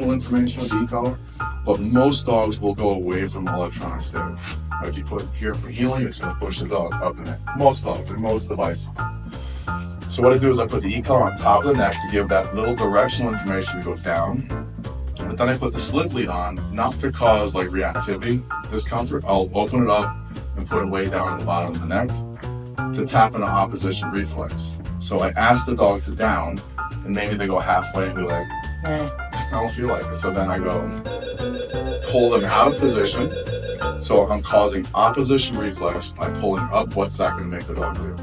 information with the e-collar, but most dogs will go away from electronic stimulus. Like you put here for healing, it's going to push the dog up the neck. Most dogs, and most devices. So what I do is I put the e-collar on top of the neck to give that little directional information to go down. But then I put the slip lead on, not to cause like reactivity, discomfort. I'll open it up and put it way down at the bottom of the neck to tap into opposition reflex. So I ask the dog to down, and maybe they go halfway and be like, I don't feel like it. So then I go pull them out of position. So I'm causing opposition reflex by pulling up. What's that going to make the dog do?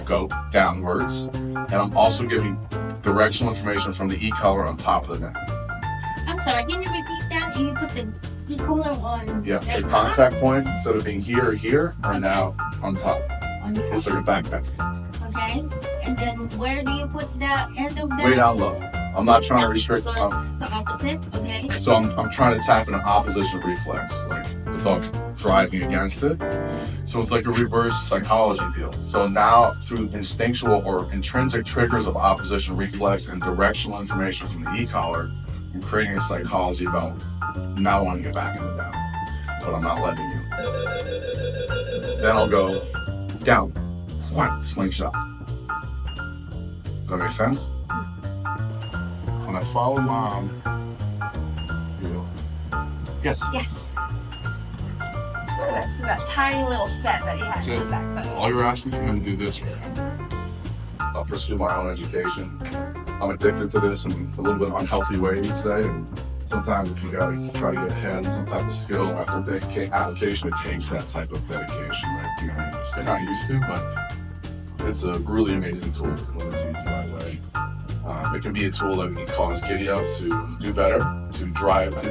Go downwards. And I'm also giving directional information from the e-collar on top of the neck. I'm sorry, can you repeat that? And you put the e-collar on? Yes, the contact points, instead of being here or here, are now on top. On the It's like a backpack. Okay. And then where do you put the end of that? Way down low. I'm not trying to restrict. So it's opposite, okay? So I'm trying to tap into opposition reflex, like the dog driving against it. So it's like a reverse psychology deal. So now through instinctual or intrinsic triggers of opposition reflex and directional information from the e-collar, I'm creating a psychology about now I want to get back in the down, but I'm not letting you. Then I'll go down, slingshot. Does that make sense? When I follow mom, yes. Yes. That's that tiny little set that he has in the back. All you're asking for him to do this right now. I'll pursue my own education. I'm addicted to this in a little bit unhealthy way today. And sometimes if you gotta try to get ahead in some type of skill after application, it takes that type of dedication, right? You know, you're not used to, but it's a really amazing tool when it's used the right way. It can be a tool that can cause giddy up to do better, to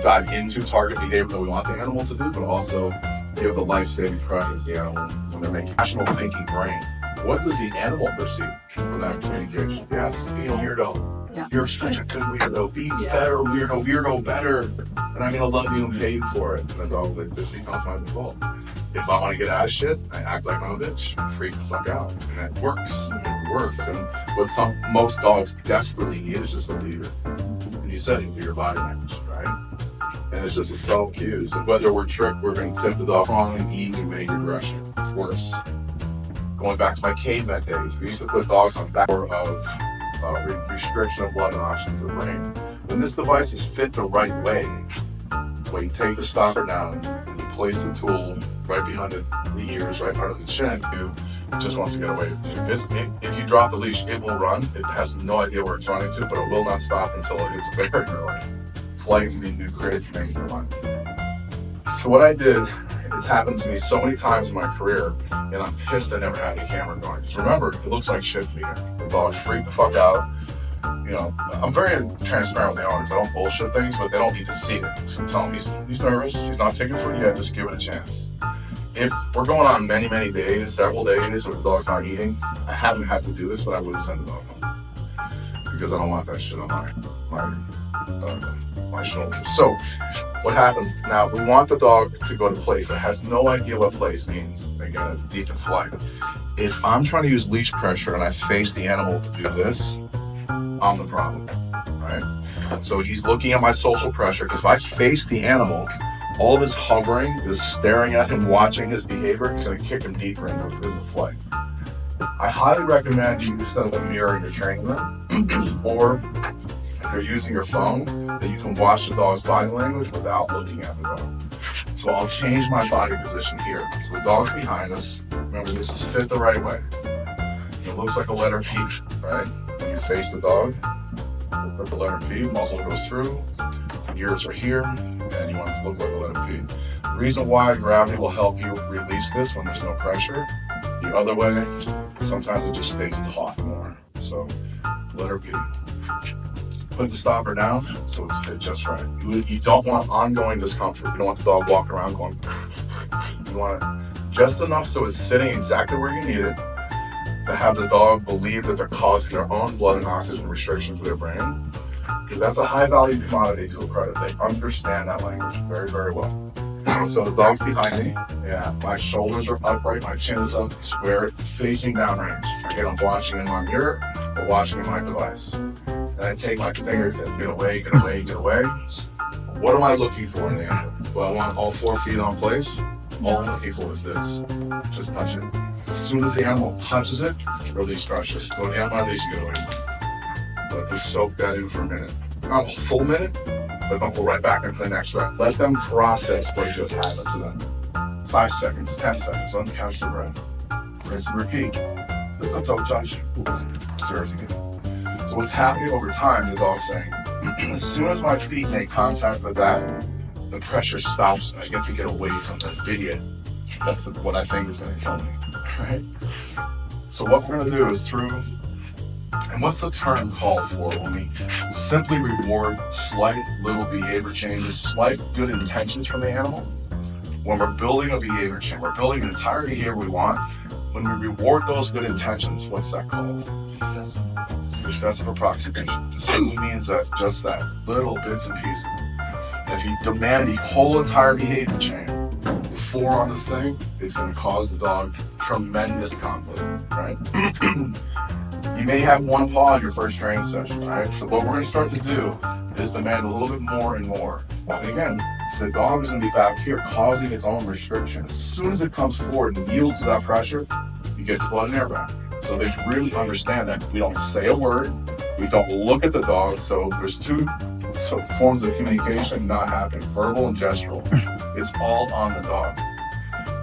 dive into target behavior that we want the animal to do, but also give the life-saving pressure to the animal when they're making rational thinking brain. What does the animal perceive for that communication? Yes, be a weirdo. Yeah. You're such a good weirdo. Be better, weirdo better. And I'm gonna love you and pay you for it. And that's all that this becomes my default. If I want to get out of shit, I act like I'm a bitch. Freak the fuck out. And that works. It works. And what most dogs desperately need is just a leader. And you said it with your body language, right? And it's just a subtle cues. And whether we're tricked, we're going to tip the dog wrong and eat and make aggression worse. Going back to my caveman days, we used to put dogs on back of restriction of blood and oxygen to the brain. When this device is fit the right way, when you take the stopper down and you place the tool right behind the ears, right under the chin, it just wants to get away. If you drop the leash, it will run. It has no idea where it's running to, but it will not stop until it hits a barrier. Like flight can be crazy things in your life. So what I did, it's happened to me so many times in my career, and I'm pissed I never had a camera going. Because remember, it looks like shit to me. The dogs freak the fuck out. You know, I'm very transparent with the owners. I don't bullshit things, but they don't need to see it. So tell him he's nervous, he's not taking food yet, just give it a chance. If we're going on many days, several days, where the dog's not eating, I haven't had to do this, but I would send the dog home. Because I don't want that shit on my shoulders. So, what happens now, we want the dog to go to place. It has no idea what place means. Again, it's deep in flight. If I'm trying to use leash pressure and I face the animal to do this, I'm the problem, right? So he's looking at my social pressure, because if I face the animal, all this hovering, this staring at him, watching his behavior, is going to kick him deeper into the flight. I highly recommend you set up a mirror in your training room, or if you're using your phone, that you can watch the dog's body language without looking at the dog. So I'll change my body position here. So the dog's behind us. Remember, this is fit the right way. It looks like a letter P, right? When you face the dog, look for the letter P, muzzle goes through, ears are here, and you want it to look like a letter P. The reason why gravity will help you release this when there's no pressure. The other way, sometimes it just stays taut more. So, letter P. Put the stopper down so it's fit just right. You don't want ongoing discomfort. You don't want the dog walking around going, you want it just enough so it's sitting exactly where you need it, to have the dog believe that they're causing their own blood and oxygen restriction to their brain. Because that's a high value commodity to a predator. They understand that language very well. So the dog's behind me. Yeah, my shoulders are upright, my chin is up, square, facing downrange. Again, I'm watching in my mirror or watching in my device. And and I take my fingers and get away, get away, get away. What am I looking for in the animal? Do I want all 4 feet on place? All I'm looking for is this. Just touch it. As soon as the animal touches it, release pressure. Go down my leash, get away. Let them soak that in for a minute. Not a full minute, but don't go right back into the next rep. Let them process what just happened to them. 5 seconds, 10 seconds, let them catch the breath. Rinse and repeat. Just don't touch. Serves again. So what's happening over time, the dog's saying, as soon as my feet make contact with that, the pressure stops and I get to get away from this idiot. That's what I think is going to kill me, right? So what we're going to do is and what's the term called for when we simply reward slight little behavior changes, slight good intentions from the animal? When we're building a behavior change, we're building an entire behavior we want. When we reward those good intentions, what's that called? Successive approximation. Just simply means that just that, little bits and pieces. If you demand the whole entire behavior chain before on this thing, it's going to cause the dog tremendous conflict, right? You may have one paw in your first training session, right? So what we're going to start to do is demand a little bit more and more. And again, the dog is going to be back here causing its own restriction. As soon as it comes forward and yields to that pressure, you get the blood and air back. So they really understand that we don't say a word, we don't look at the dog. So there's 2 forms of communication not happening, verbal and gestural. It's all on the dog.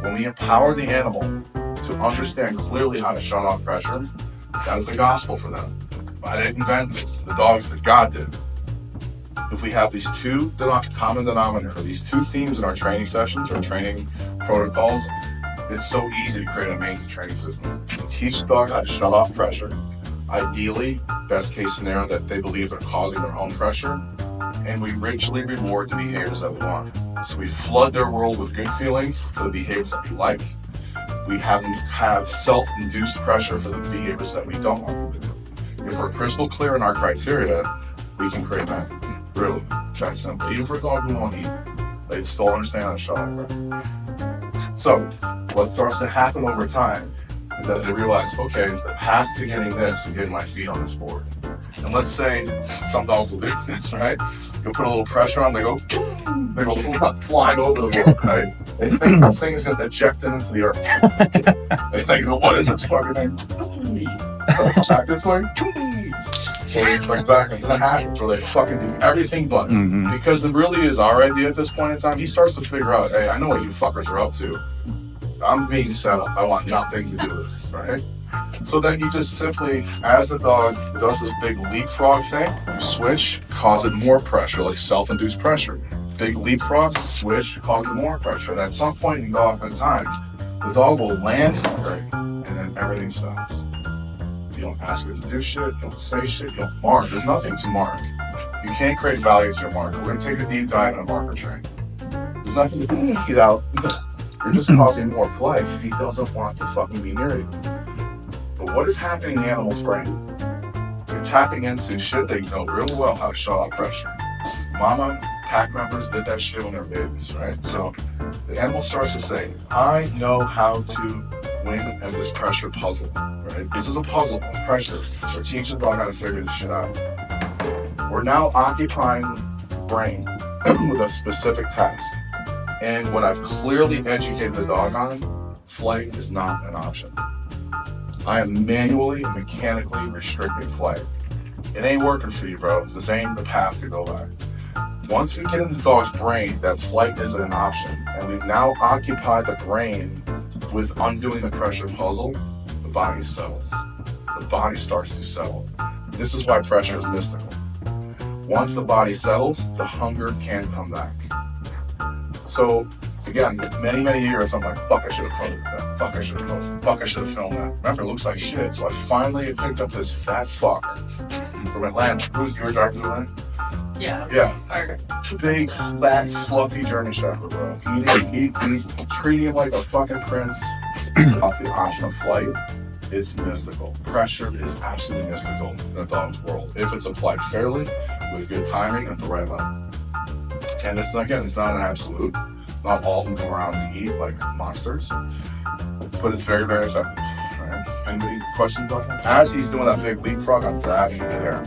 When we empower the animal to understand clearly how to shut off pressure, that is the gospel for them. I didn't invent this. The dogs that God did. If we have these 2 common denominators, these 2 themes in our training sessions or training protocols, it's so easy to create an amazing training system. We teach the dog how to shut off pressure. Ideally, best case scenario, that they believe they're causing their own pressure. And we richly reward the behaviors that we want. So we flood their world with good feelings for the behaviors that we like. We have them have self-induced pressure for the behaviors that we don't want them to do. If we're crystal clear in our criteria, we can create that. Really, that simple. Even for a dog who won't eat, they still understand how to shut off. So what starts to happen over time is that they realize, okay, the path to getting this and getting my feet on this board. And let's say some dogs will do this, right? You'll put a little pressure on, they go flying over the board, right? They think this thing is going to eject them into the earth. They think, what is this fucking thing? Back this way. So they bring back into the habits where they fucking do everything but. Because it really is our idea at this point in time. He starts to figure out, hey, I know what you fuckers are up to. I'm being set up. I want nothing to do with this, right? So then you just simply, as the dog does this big leapfrog thing, you switch, cause it more pressure, like self-induced pressure. Big leapfrog, switch, cause it more pressure. And at some point in time, the dog will land, right, and then everything stops. You don't ask it to do shit, you don't say shit, you don't mark. There's nothing to mark. You can't create value to your marker. We're gonna take a deep dive on a marker train. There's nothing to he's out. You're just causing more play. He doesn't want to fucking be near you. But what is happening in the animal's brain? They're tapping into shit they know real well how to shut off pressure. Mama, pack members did that shit when they were babies, right? So the animal starts to say, I know how to win at this pressure puzzle, right? This is a puzzle of pressure. We're teaching the dog how to figure this shit out. We're now occupying the brain with a specific task. And what I've clearly educated the dog on, flight is not an option. I am manually and mechanically restricting flight. It ain't working for you, bro. This ain't the path to go by. Once we get in the dog's brain that flight isn't an option, and we've now occupied the brain with undoing the pressure puzzle, the body settles. The body starts to settle. This is why pressure is mystical. Once the body settles, the hunger can come back. So, again, many, many years, I'm like, fuck, I should have posted that. Fuck, I should have posted. Fuck, I should have filmed that. Remember, it looks like shit. So I finally picked up this fat fuck from Atlanta. Who's your driver to Atlanta? Yeah. Yeah. Big, fat, fluffy German Shepherd, bro. He treating him like a fucking prince off the option of flight. It's mystical. Pressure is absolutely mystical in a dog's world. If it's applied fairly, with good timing, at the right level. And it's not an absolute. Not all of them go around to eat like monsters, but it's very, very effective. Right? Any questions about that? As he's doing that big leapfrog, I'm grabbing the hair.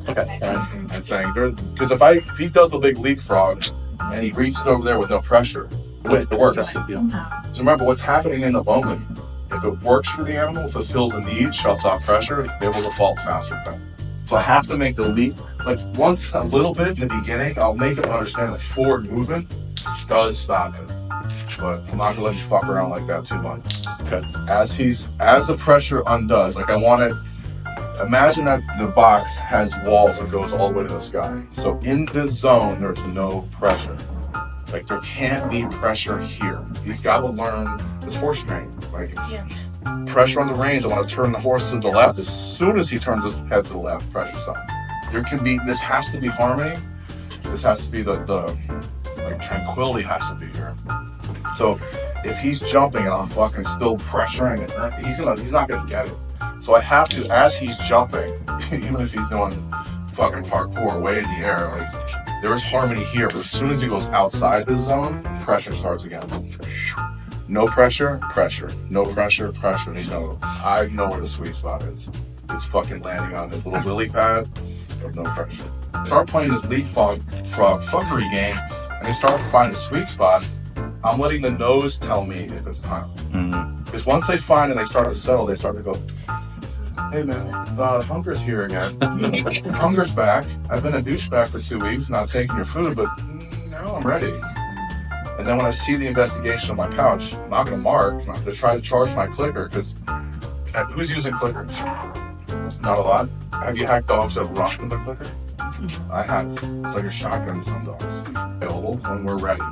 Okay. and saying, because if he does the big leapfrog and he reaches over there with no pressure, it works. Yeah. So remember what's happening in the moment. If it works for the animal, fulfills a need, shuts off pressure, they will default faster. So I have to make the leap, like once a little bit in the beginning, I'll make them understand that forward movement does stop it. But I'm not gonna let you fuck around like that too much. Okay. As the pressure undoes, like I want to imagine that the box has walls that goes all the way to the sky. So in this zone, there's no pressure. Like there can't be pressure here. He's got to learn this horse training. Like pressure on the reins, I want to turn the horse to the left. As soon as he turns his head to the left, pressure stop. This has to be harmony. This has to be the like tranquility has to be here. So if he's jumping and I'm fucking still pressuring it, he's not gonna get it. So I have to, as he's jumping, even if he's doing fucking parkour way in the air, like there is harmony here, but as soon as he goes outside this zone, pressure starts again. No pressure, pressure. No pressure, pressure. I know where the sweet spot is. It's fucking landing on this little lily pad with no pressure. Start playing this leapfrog fuckery game, and they start to find the sweet spot. I'm letting the nose tell me if it's time. Because once they find and they start to settle, they start to go, hey man, hunger's here again. Hunger's back. I've been a douchebag for 2 weeks, not taking your food, but now I'm ready. And then when I see the investigation on my pouch, I'm not going to mark. I'm not going to try to charge my clicker, because who's using clickers? Not a lot. Have you had dogs that run from the clicker? I have. It's like a shotgun to some dogs. Available when we're ready.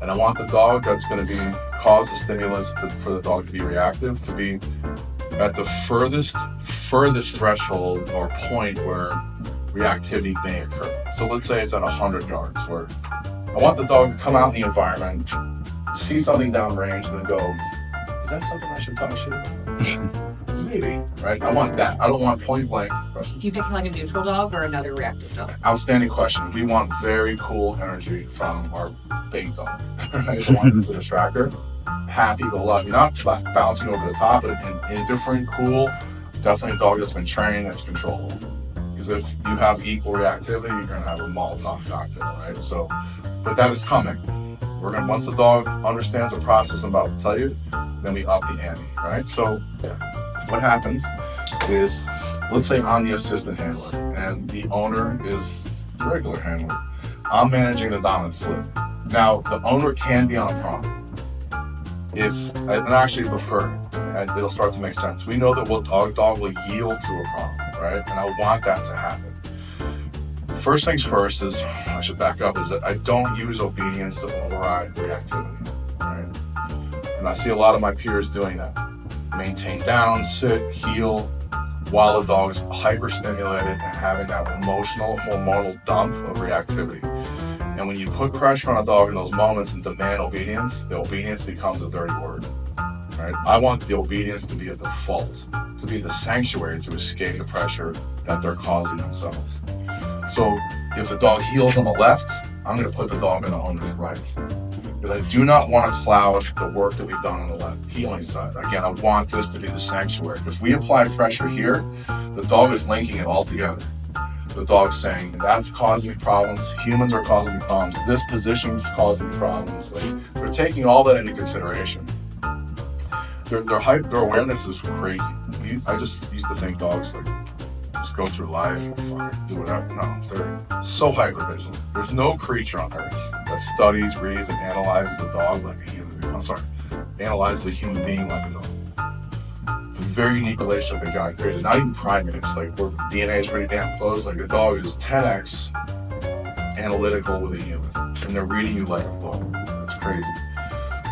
And I want the dog that's going to cause the stimulus for the dog to be reactive, to be at the furthest threshold or point where reactivity may occur. So let's say it's at 100 yards, where I want the dog to come out in the environment, see something downrange, and then go, is that something I should talk shit about? Maybe, right? I want that. I don't want point blank questions. You picking like a neutral dog or another reactive dog? Outstanding question. We want very cool energy from our bait dog. Right? The one that's a distractor. Happy go lucky, not bouncing over the top, but indifferent, cool. Definitely a dog that's been trained, that's controllable. Because if you have equal reactivity, you're gonna have a Molotov cocktail, right? So, but that is coming. Once the dog understands the process I'm about to tell you, then we up the ante, right? So, what happens is, let's say I'm the assistant handler and the owner is the regular handler. I'm managing the dominant slip. Now, the owner can be on a prong. And I actually prefer, and it'll start to make sense. We know that dog will yield to a prong, right? And I want that to happen. First things first is, I should back up, is that I don't use obedience to override reactivity, right? And I see a lot of my peers doing that. Maintain down, sit, heel, while the dog's hyperstimulated and having that emotional, hormonal dump of reactivity. And when you put pressure on a dog in those moments and demand obedience, the obedience becomes a dirty word, right? I want the obedience to be a default, to be the sanctuary to escape the pressure that they're causing themselves. So if the dog heels on the left, I'm going to put the dog on the owner's right. Because I do not want to cloud the work that we've done on the left healing side. Again, I want this to be the sanctuary. If we apply pressure here, the dog is linking it all together. The dog's saying, that's causing me problems, humans are causing me problems, this position is causing me problems. Like, they're taking all that into consideration. Their awareness is crazy. I just used to think dogs just go through life and fucking do whatever. No, they're so hypervigilant. There's no creature on earth that studies, reads, and analyzes a dog like a human being. Analyzes a human being like a dog. A very unique relationship that God created. Not even primates. Like, where DNA is pretty damn close. Like, a dog is 10x analytical with a human, and they're reading you like a book. That's crazy.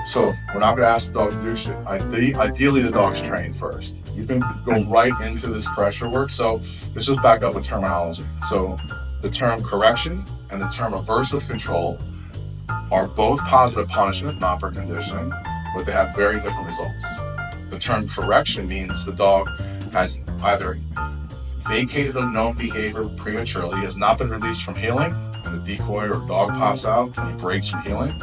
So we're not gonna ask the dog to do shit. Ideally, the dog's trained first. You can go right into this pressure work. So let's just back up with terminology. So the term correction and the term aversive control are both positive punishment, not for conditioning, but they have very different results. The term correction means the dog has either vacated a known behavior prematurely, has not been released from healing, and the decoy or dog pops out and he breaks from healing.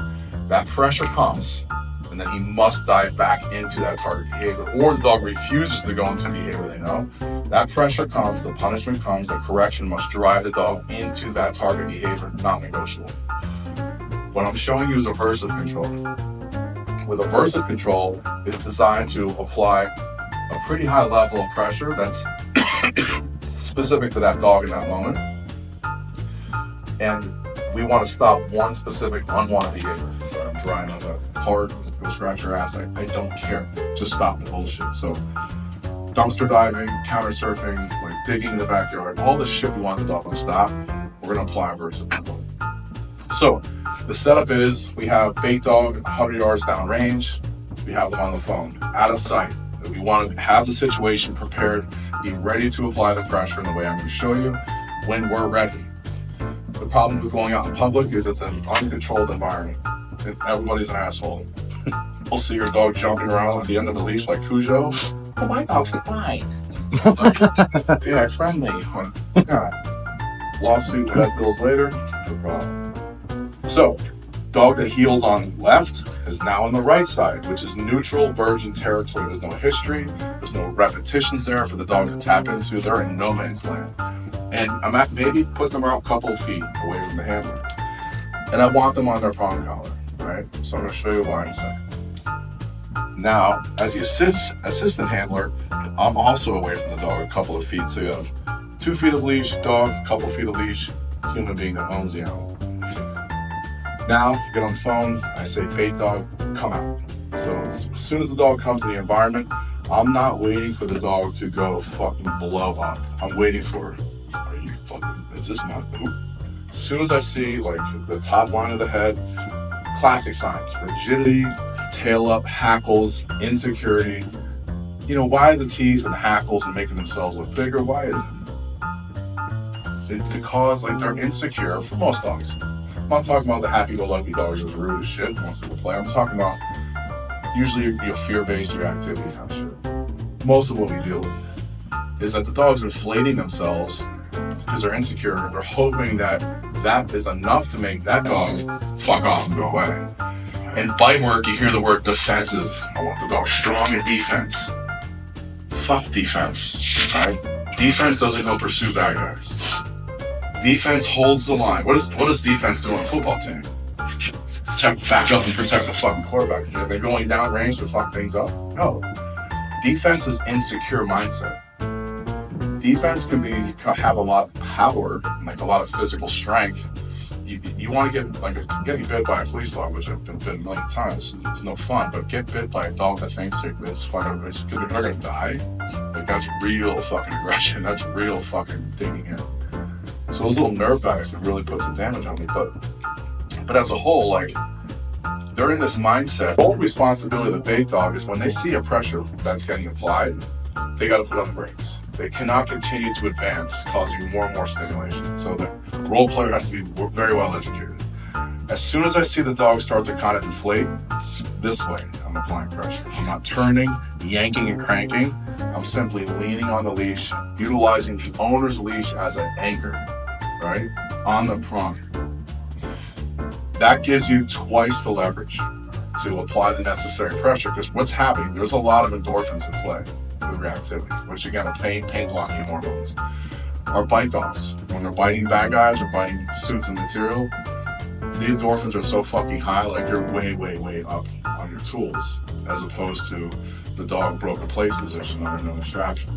That pressure comes, and then he must dive back into that target behavior, or the dog refuses to go into behavior they know. That pressure comes, the punishment comes, the correction must drive the dog into that target behavior, not negotiable. What I'm showing you is aversive control. With aversive control, it's designed to apply a pretty high level of pressure that's specific to that dog in that moment. And we want to stop one specific unwanted behavior. So I'm drying on the card, go scratch your ass. I don't care. Just stop the bullshit. So dumpster diving, counter surfing, like digging in the backyard, all this shit we want the dog to stop, we're going to apply aversive control. So the setup is we have bait dog 100 yards down range. We have them on the phone, out of sight. We want to have the situation prepared, be ready to apply the pressure in the way I'm going to show you when we're ready. The problem with going out in public is it's an uncontrolled environment. Everybody's an asshole. You'll see your dog jumping around at the end of the leash like Cujo. Oh, my dog's fine. Like, yeah, friendly. Like, yeah. Lawsuit, vet bills later, no problem. So, dog that heels on left is now on the right side, which is neutral virgin territory. There's no history, there's no repetitions there for the dog to tap into. They're in no man's land. And I'm at maybe put them around a couple of feet away from the handler. And I want them on their prong collar, right? So I'm gonna show you why in a second. Now, as the assistant handler, I'm also away from the dog a couple of feet. So you have 2 feet of leash, dog, a couple of feet of leash, human being that owns the animal. Now, you get on the phone, I say, bait dog, come out. So as soon as the dog comes to the environment, I'm not waiting for the dog to go fucking blow up. I'm waiting for, are you fucking, is this my boot? As soon as I see like the top line of the head, classic signs, rigidity, tail up, hackles, insecurity. You know, why is the teeth and the hackles and making themselves look bigger? Why is it? It's because like they're insecure for most dogs. I'm not talking about the happy-go-lucky dogs who's rude as shit, wants to play. I'm talking about usually your fear-based reactivity kind of shit. Most of what we deal with is that the dogs are inflating themselves because they're insecure. They're hoping that that is enough to make that dog fuck off and go away. In bite work, you hear the word defensive. I want the dog strong in defense. Fuck defense, right? Defense doesn't go pursue bad guys. Defense holds the line. What does defense do on a football team? Back up and protect the fucking quarterback. Are they going down range to fuck things up? No. Defense is insecure mindset. Defense can have a lot of power, like a lot of physical strength. You want to get, like, getting bit by a police dog, which I've been bit a million times, it's no fun, but get bit by a dog that thinks it's fucking, they're gonna die. Like, that's real fucking aggression. That's real fucking digging in. So those little nerve bags can really put some damage on me, but as a whole, like, they're in this mindset. The whole responsibility of the bait dog is when they see a pressure that's getting applied, they got to put on the brakes. They cannot continue to advance, causing more and more stimulation. So the role player has to be very well educated. As soon as I see the dog start to kind of inflate, this way, I'm applying pressure. I'm not turning, yanking, and cranking. I'm simply leaning on the leash, utilizing the owner's leash as an anchor, right, on the prong. That gives you twice the leverage to apply the necessary pressure, because what's happening, there's a lot of endorphins at play with reactivity, which again are pain blocking hormones. Our bite dogs, when they're biting bad guys or biting suits and material, the endorphins are so fucking high, like you're way, way, way up on your tools, as opposed to the dog broken place position under no distraction.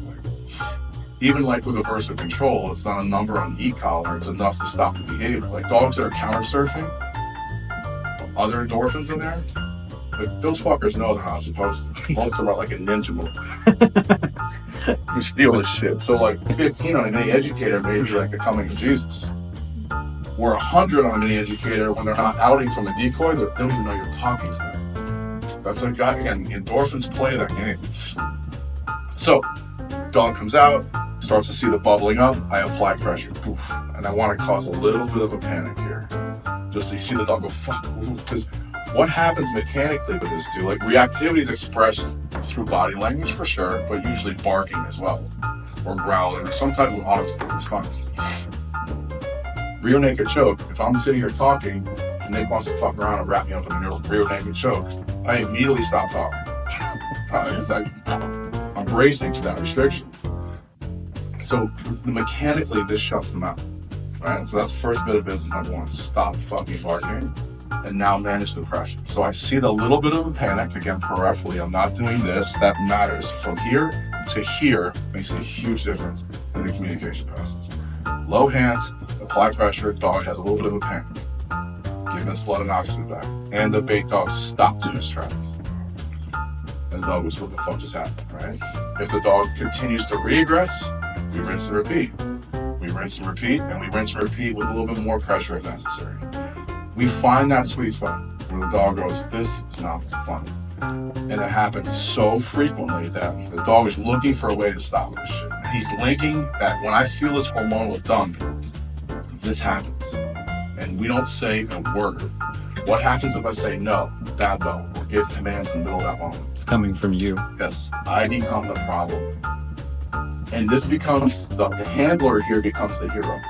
Even like with aversive control, it's not a number on the e-collar, it's enough to stop the behavior. Like dogs that are counter surfing, other endorphins in there, like those fuckers know they're not supposed to. Most of them are like a ninja move. You steal this shit. So like 15 on a mini educator may be like the coming of Jesus. Or 100 on a mini educator, when they're not outing from a decoy, they don't even know you're talking to them. That's a guy, again, endorphins play that game. So, dog comes out, starts to see the bubbling up, I apply pressure, poof. And I want to cause a little bit of a panic here. Just so you see the dog go, fuck, because what happens mechanically with this too, like reactivity is expressed through body language for sure, but usually barking as well, or growling, or some type of automatic response. Rear naked choke, if I'm sitting here talking, and Nick wants to fuck around and wrap me up in a rear naked choke, I immediately stop talking. It's like I'm bracing for that restriction. So mechanically, this shuts them out. Right? So that's the first bit of business number one. Stop fucking barking. And now manage the pressure. So I see the little bit of a panic, again, peripherally. I'm not doing this. That matters. From here to here makes a huge difference in the communication passage. Low hands, apply pressure, dog has a little bit of a panic. Give this blood and oxygen back. And the bait dog stops in his tracks. And the dog goes, what the fuck just happened, right? If the dog continues to regress, we rinse and repeat. We rinse and repeat, and we rinse and repeat with a little bit more pressure if necessary. We find that sweet spot where the dog goes, this is not fun. And it happens so frequently that the dog is looking for a way to stop this shit. He's linking that when I feel this hormonal dump, this happens. And we don't say a word. What happens if I say no, bad dog, or give commands in the middle of that moment? It's coming from you. Yes, I become the problem. And this becomes, the handler here becomes the hero.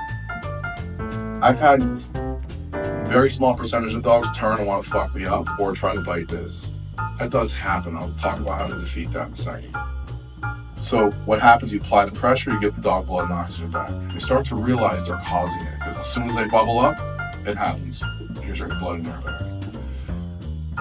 I've had very small percentage of dogs turn and want to fuck me up or try to bite this. That does happen. I'll talk about how to defeat that in a second. So what happens, you apply the pressure, you get the dog blood and oxygen back. You start to realize they're causing it, because as soon as they bubble up, it happens. Here's your blood in their back.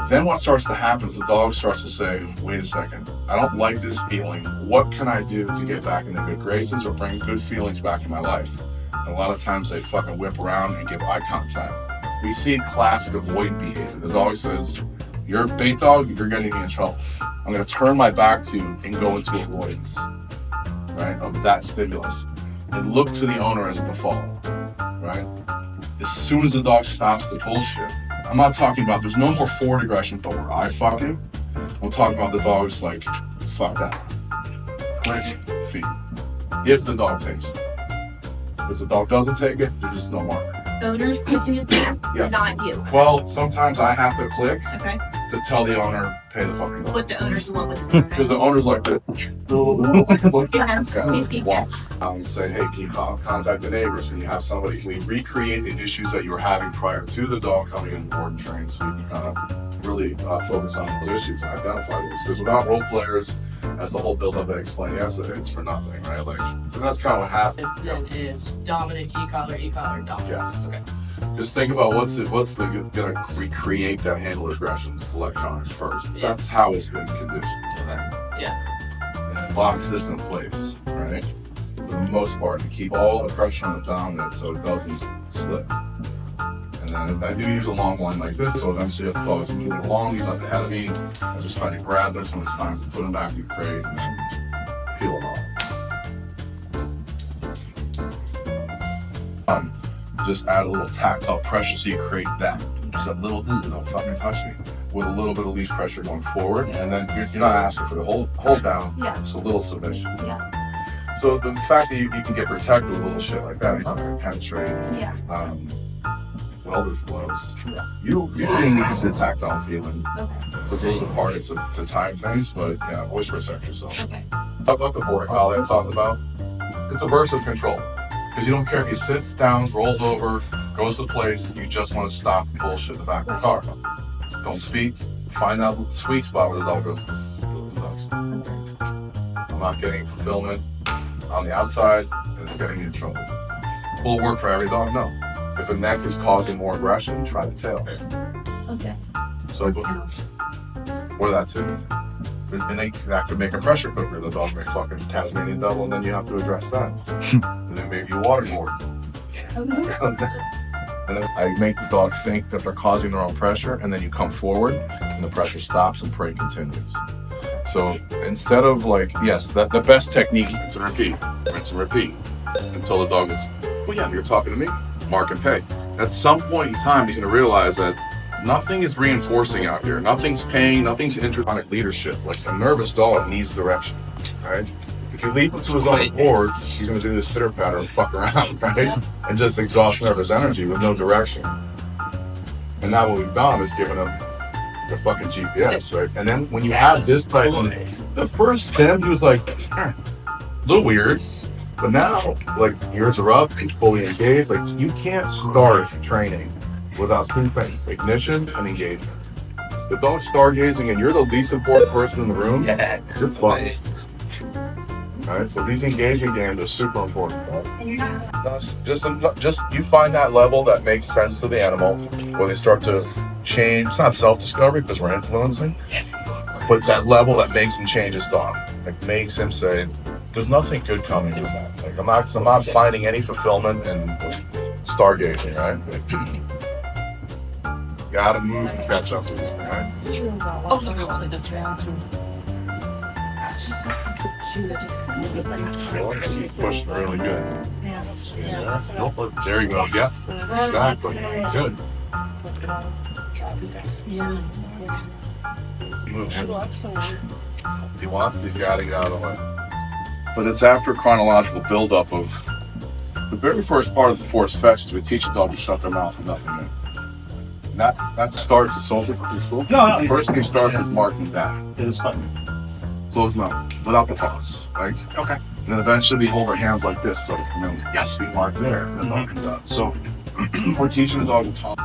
Then what starts to happen is the dog starts to say, wait a second, I don't like this feeling. What can I do to get back into good graces or bring good feelings back in my life? And a lot of times they fucking whip around and give eye contact. We see classic avoidant behavior. The dog says, you're a bait dog, you're getting me in trouble. I'm gonna turn my back to you and go into avoidance, right, of that stimulus. And look to the owner as a default, right? As soon as the dog stops the bullshit, I'm not talking about, there's no more forward aggression, but we're eye fucking. I'm talking about the dog's like, fuck that. Clinch, feed. If the dog takes it. If the dog doesn't take it, there's just no marker. Owners picking it up, Yeah. not you. Well, sometimes I have to click Okay. to tell the owner, pay the fucking dog. What the owner's the one with the Because the owner's like, say, hey, can you contact the neighbors? Can you have somebody, can we recreate the issues that you were having prior to the dog coming in board and trained, so you can kind of really focus on those issues and identify those? Because without role players, that's the whole build-up I explained yesterday, it's for nothing, right? Like, so that's kind of what happened. Then it's dominant e-collar, dominant. Yes. Okay. Just think about what's gonna recreate that handler aggressions, electronics first. Yeah. That's how it's been conditioned. Okay. Yeah. And box this in place, right? For the most part, to keep all the pressure on the dominant so it doesn't slip. And then I do use a long one like this, so eventually if the dog's moving along, he's at the head of me, I just try to grab this when it's time to put him back in the crate and then peel him off. Just add a little tactile pressure so you create that. Just a little, don't fucking touch me. With a little bit of leash pressure going forward, and then you're not asking for the hold down, Yeah. just a little submission. Yeah. So the fact that you can get protected with little shit like that, it's not gonna penetrate. Yeah. Welder's blows. Yeah. You can use the tactile feeling. Okay. This is the part, it's to time things, but yeah, always protect yourself. Okay. Up the border collie I talked about, it's aversive control. Because you don't care if he sits down, rolls over, goes to place, you just want to stop the bullshit in the back of the car. Don't speak, find out the sweet spot where the dog goes, this is what this does. I'm not getting fulfillment on the outside, and it's getting me in trouble. Will it work for every dog? No. If a neck is causing more aggression, try the tail. Okay. So, or that too. And that could make a pressure cooker. The dog may fucking Tasmanian devil, and then you have to address that. And then maybe you waterboard. Okay. And then I make the dog think that they're causing their own pressure, and then you come forward, and the pressure stops and prey continues. So instead of like, yes, the best technique is to repeat, rinse and repeat, until the dog goes, well, yeah, you're talking to me, mark and pay. At some point in time, he's gonna realize that nothing is reinforcing out here. Nothing's paying, nothing's intertonic leadership. Like a nervous dog needs direction, right? If you leave him to his own accord, he's gonna do this pitter patter and fuck around, right? And just exhaust nervous energy with no direction. And now what we've done is given him the fucking GPS, right? And then when you have this type of, the first stem, he was like, a little weird. But now, like, ears are up, he's fully engaged. Like, you can't start training without two things, ignition and engagement. the dog's stargazing and you're the least important person in the room, Yeah. you're fucked. Alright, so these engaging games are super important. And you're not Just you find that level that makes sense to the animal, where they start to change. It's not self-discovery because we're influencing, but that level that makes him change his thought, like makes him say, "There's nothing good coming from that." Like I'm not finding any fulfillment in stargazing, right? Gotta move to catch up with it, right? Oh, no, that's round two. He's pushing really good. Yeah. There he goes. Yeah, exactly. Good. He wants these guys to get out of the way. But it's after chronological buildup of the very first part of the forced fetch is we teach the dog to shut their mouth and nothing new. That starts the social control. No, The first thing starts is marking that. it is fun. Close mouth, without the toss. Like, Okay. and then eventually we hold our hands like this, so yes, we mark there. And the dog comes out. So we're teaching the dog to talk.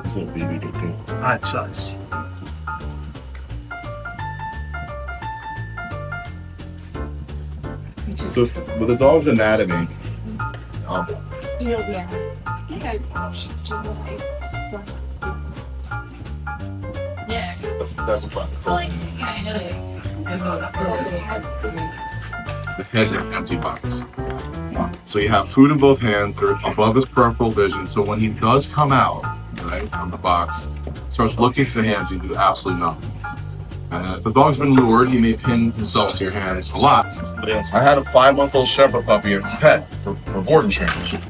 This little baby did too. That sucks. So with the dog's anatomy, Yeah. that's a problem. The head and empty box. So you have food in both hands, they're above his peripheral vision, so when he does come out, right, from the box, starts looking for the hands, you do absolutely nothing. And if the dog's been lured, he may pin himself to your hands a lot. I had a 5-month-old shepherd puppy as a pet for boarding training.